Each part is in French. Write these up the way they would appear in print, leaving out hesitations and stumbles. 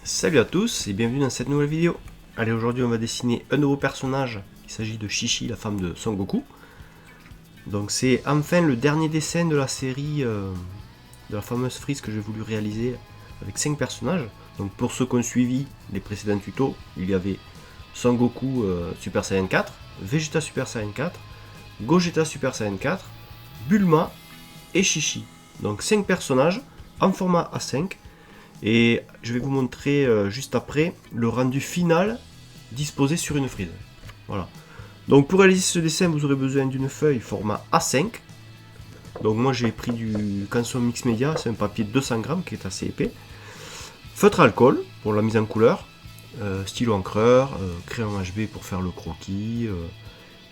Salut à tous et bienvenue dans cette nouvelle vidéo. Allez, aujourd'hui on va dessiner un nouveau personnage. Il s'agit de Chi-Chi, la femme de Son Goku. Donc c'est enfin le dernier dessin de la série de la fameuse frise que j'ai voulu réaliser avec 5 personnages. Donc pour ceux qui ont suivi les précédents tutos, il y avait Son Goku Super Saiyan 4, Vegeta Super Saiyan 4, Gogeta Super Saiyan 4, Bulma et Chi-Chi. Donc 5 personnages en format A5. Et je vais vous montrer juste après le rendu final disposé sur une frise. Voilà. Donc pour réaliser ce dessin, vous aurez besoin d'une feuille format A5. Donc moi j'ai pris du Canson Mix Media, c'est un papier de 200 grammes qui est assez épais. Feutre alcool pour la mise en couleur. Stylo encreur, crayon HB pour faire le croquis.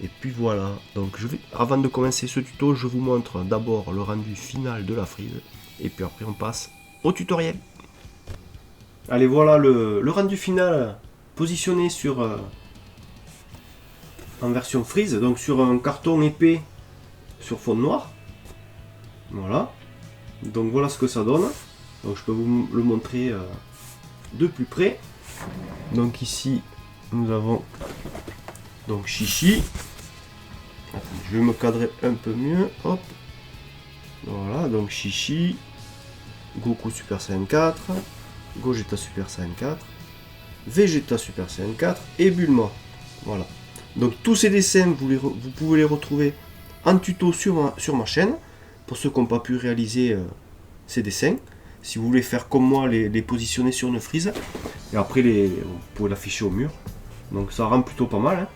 Et puis voilà. Donc avant de commencer ce tuto, je vous montre d'abord le rendu final de la frise. Et puis après on passe au tutoriel. Allez, voilà le rendu final positionné sur en version frise, donc sur un carton épais sur fond noir. Voilà. Donc voilà ce que ça donne. Donc je peux vous le montrer de plus près. Donc ici nous avons donc Chi-Chi. Je vais me cadrer un peu mieux. Hop. Voilà, donc Chi-Chi, Goku Super Saiyan 4. Gogeta Super Saiyan 4, Vegeta Super Saiyan 4 et Bulma. Voilà. Donc tous ces dessins, vous pouvez les retrouver en tuto sur ma chaîne, pour ceux qui n'ont pas pu réaliser ces dessins. Si vous voulez faire comme moi, les positionner sur une frise, et après vous pouvez l'afficher au mur. Donc ça rend plutôt pas mal. Hein.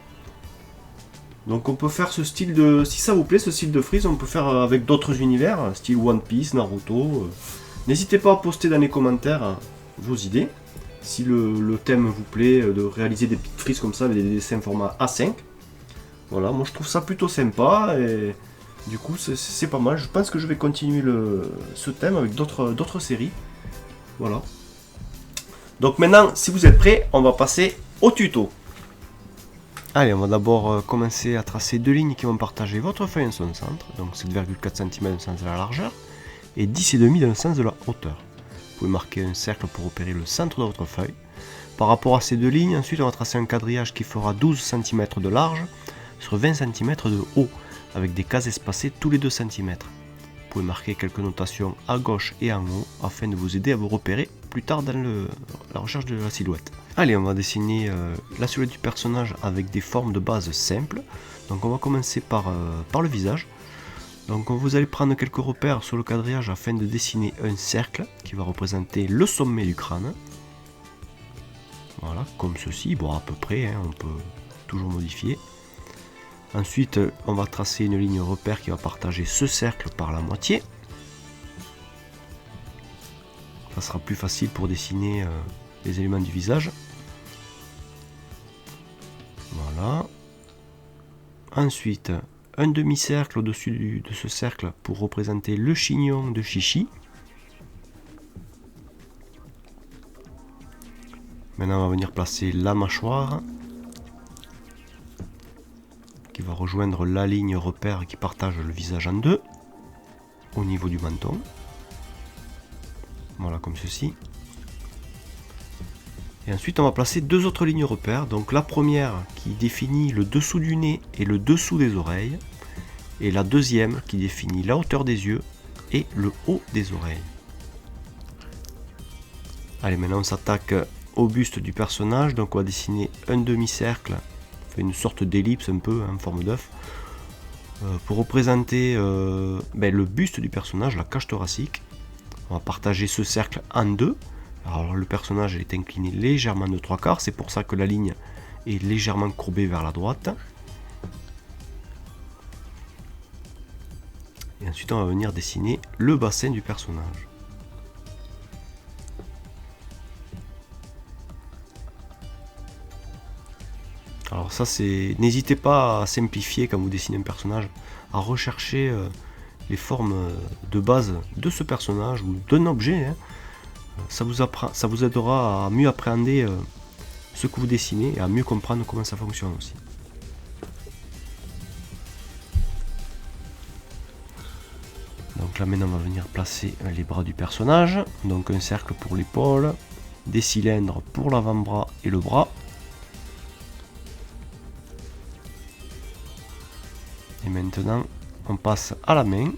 Donc on peut faire ce style de... Si ça vous plaît, ce style de frise, on peut faire avec d'autres univers, style One Piece, Naruto. N'hésitez pas à poster dans les commentaires vos idées, si le thème vous plaît, de réaliser des petites frises comme ça avec des dessins format A5. Voilà, moi je trouve ça plutôt sympa et du coup c'est pas mal. Je pense que je vais continuer ce thème avec d'autres séries. Voilà. Donc maintenant, si vous êtes prêts, on va passer au tuto. Allez, on va d'abord commencer à tracer deux lignes qui vont partager votre feuille en son centre, donc 7,4 cm dans le sens de la largeur et 10,5 dans le sens de la hauteur. Vous pouvez marquer un cercle pour opérer le centre de votre feuille. Par rapport à ces deux lignes, ensuite on va tracer un quadrillage qui fera 12 cm de large sur 20 cm de haut, avec des cases espacées tous les 2 cm. Vous pouvez marquer quelques notations à gauche et en haut afin de vous aider à vous repérer plus tard dans la recherche de la silhouette. Allez, on va dessiner la silhouette du personnage avec des formes de base simples. Donc on va commencer par le visage. Donc vous allez prendre quelques repères sur le quadrillage afin de dessiner un cercle qui va représenter le sommet du crâne. Voilà, comme ceci, bon à peu près, hein, on peut toujours modifier. Ensuite, on va tracer une ligne repère qui va partager ce cercle par la moitié. Ça sera plus facile pour dessiner les éléments du visage. Voilà. Ensuite, un demi-cercle au-dessus de ce cercle pour représenter le chignon de Chi-Chi. Maintenant, on va venir placer la mâchoire qui va rejoindre la ligne repère qui partage le visage en deux au niveau du menton. Voilà, comme ceci. Et ensuite, on va placer deux autres lignes repères. Donc la première qui définit le dessous du nez et le dessous des oreilles. Et la deuxième qui définit la hauteur des yeux et le haut des oreilles. Allez, maintenant on s'attaque au buste du personnage. Donc on va dessiner un demi-cercle, une sorte d'ellipse un peu en forme d'œuf, pour représenter le buste du personnage, la cage thoracique. On va partager ce cercle en deux. Alors le personnage est incliné légèrement de 3/4, c'est pour ça que la ligne est légèrement courbée vers la droite. Et ensuite on va venir dessiner le bassin du personnage. Alors ça c'est... N'hésitez pas à simplifier quand vous dessinez un personnage, à rechercher les formes de base de ce personnage ou d'un objet. Hein. Ça vous aidera à mieux appréhender ce que vous dessinez et à mieux comprendre comment ça fonctionne aussi. Donc là maintenant on va venir placer les bras du personnage, donc un cercle pour l'épaule, des cylindres pour l'avant-bras et le bras. Et maintenant, on passe à la main.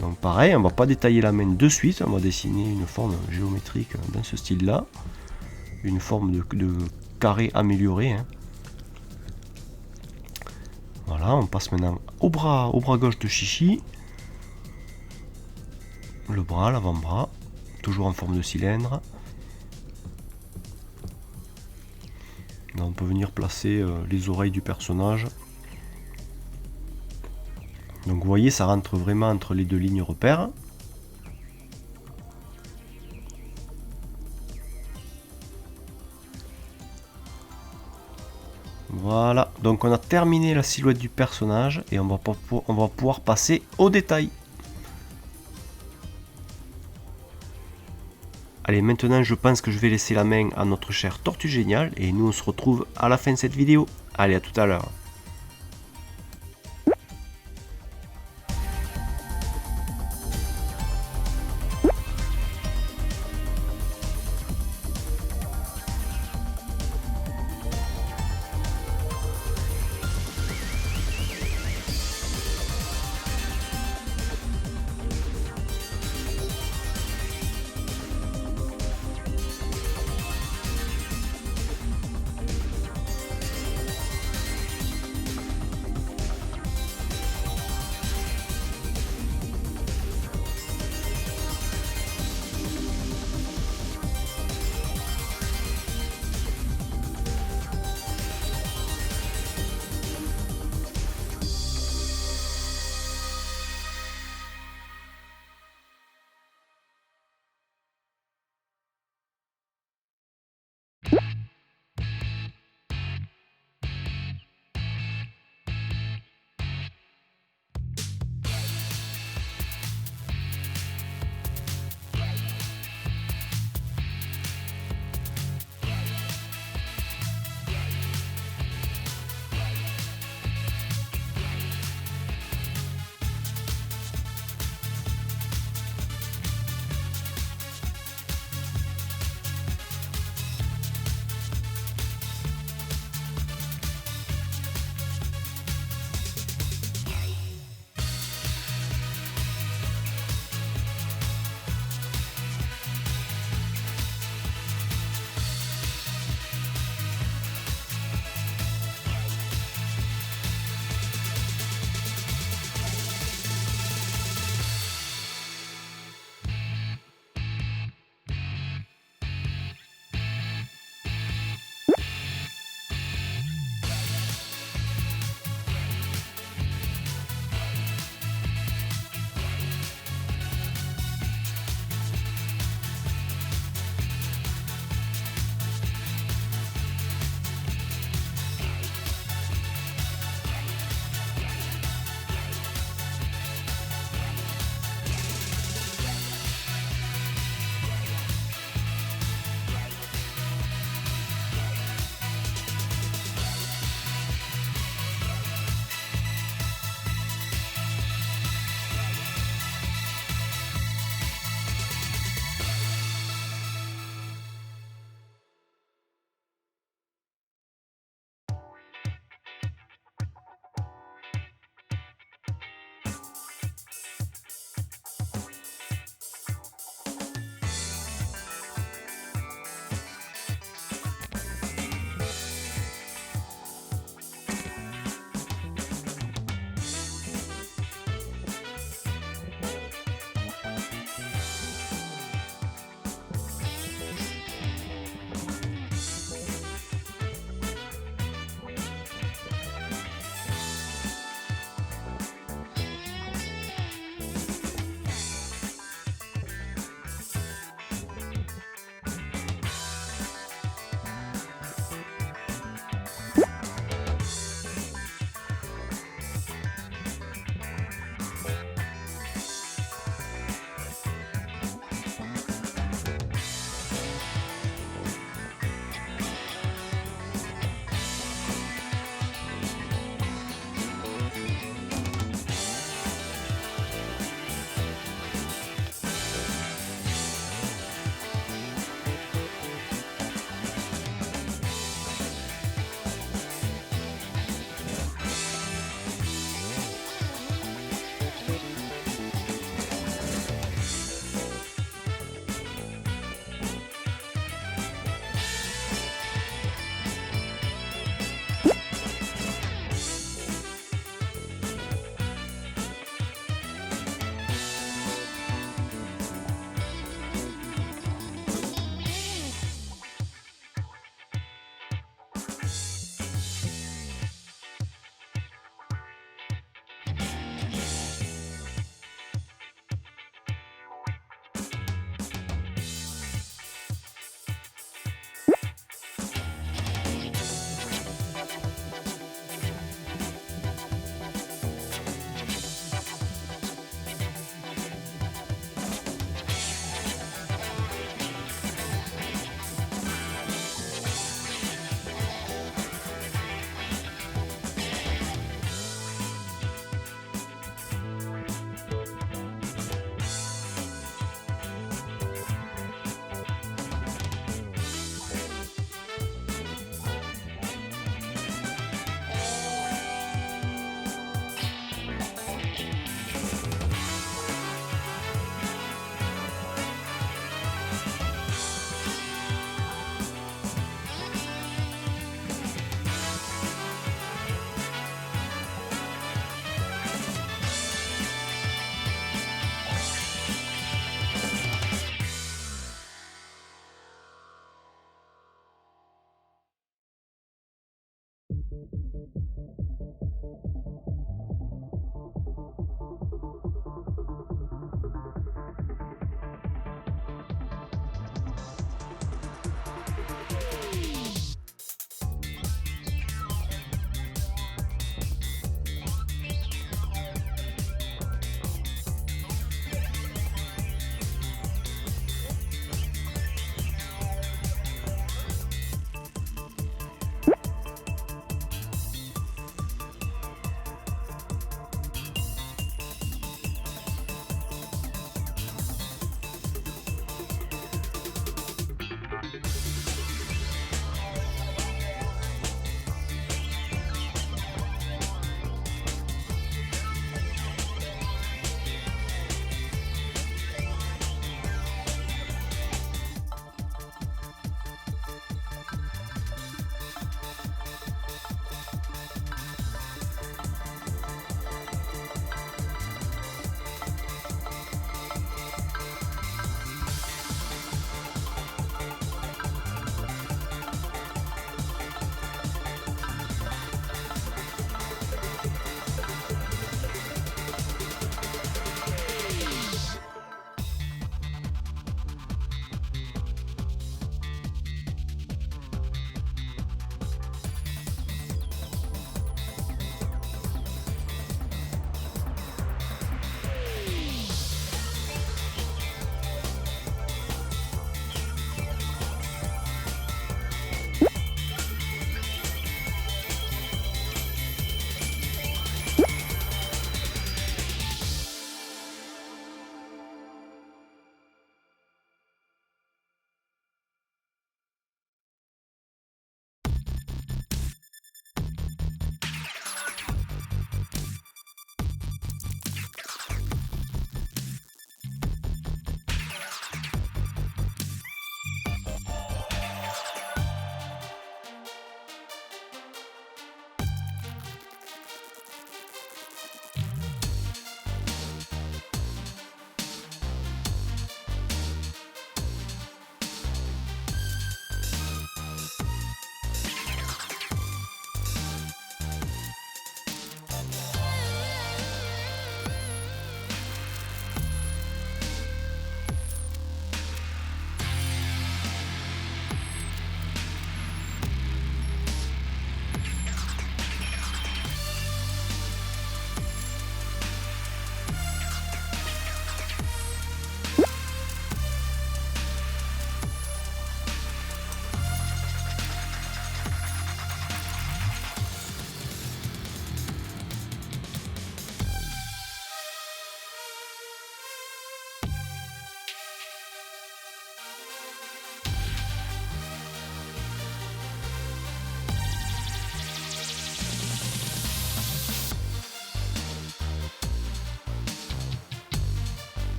Donc pareil, on ne va pas détailler la main de suite, on va dessiner une forme géométrique dans ce style-là. Une forme de carré amélioré. Hein. Voilà, on passe maintenant au bras gauche de Chichi. Le bras, l'avant-bras, toujours en forme de cylindre. Là, on peut venir placer les oreilles du personnage. Donc vous voyez, ça rentre vraiment entre les deux lignes repères. Voilà, donc on a terminé la silhouette du personnage et on va pouvoir passer aux détails. Allez, maintenant je pense que je vais laisser la main à notre cher Tortue Géniale et nous on se retrouve à la fin de cette vidéo. Allez, à tout à l'heure.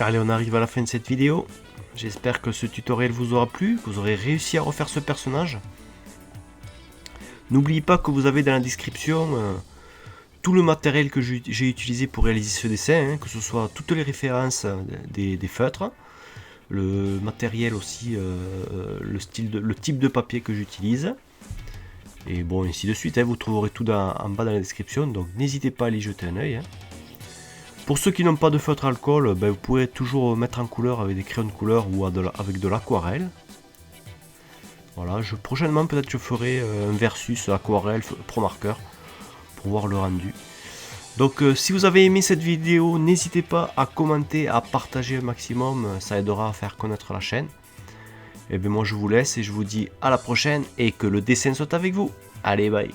Allez, on arrive à la fin de cette vidéo. J'espère que ce tutoriel vous aura plu, que vous aurez réussi à refaire ce personnage. N'oubliez pas que vous avez dans la description tout le matériel que j'ai utilisé pour réaliser ce dessin, que ce soit toutes les références des feutres, le matériel aussi, le type de papier que j'utilise, et bon, ainsi de suite. Vous trouverez tout en bas dans la description, donc n'hésitez pas à y jeter un œil. Pour ceux qui n'ont pas de feutre alcool, vous pourrez toujours mettre en couleur avec des crayons de couleur ou avec de l'aquarelle. Voilà, prochainement peut-être je ferai un versus aquarelle pro marqueur pour voir le rendu. Donc si vous avez aimé cette vidéo, n'hésitez pas à commenter, à partager un maximum, ça aidera à faire connaître la chaîne. Et bien moi je vous laisse et je vous dis à la prochaine et que le dessin soit avec vous. Allez, bye.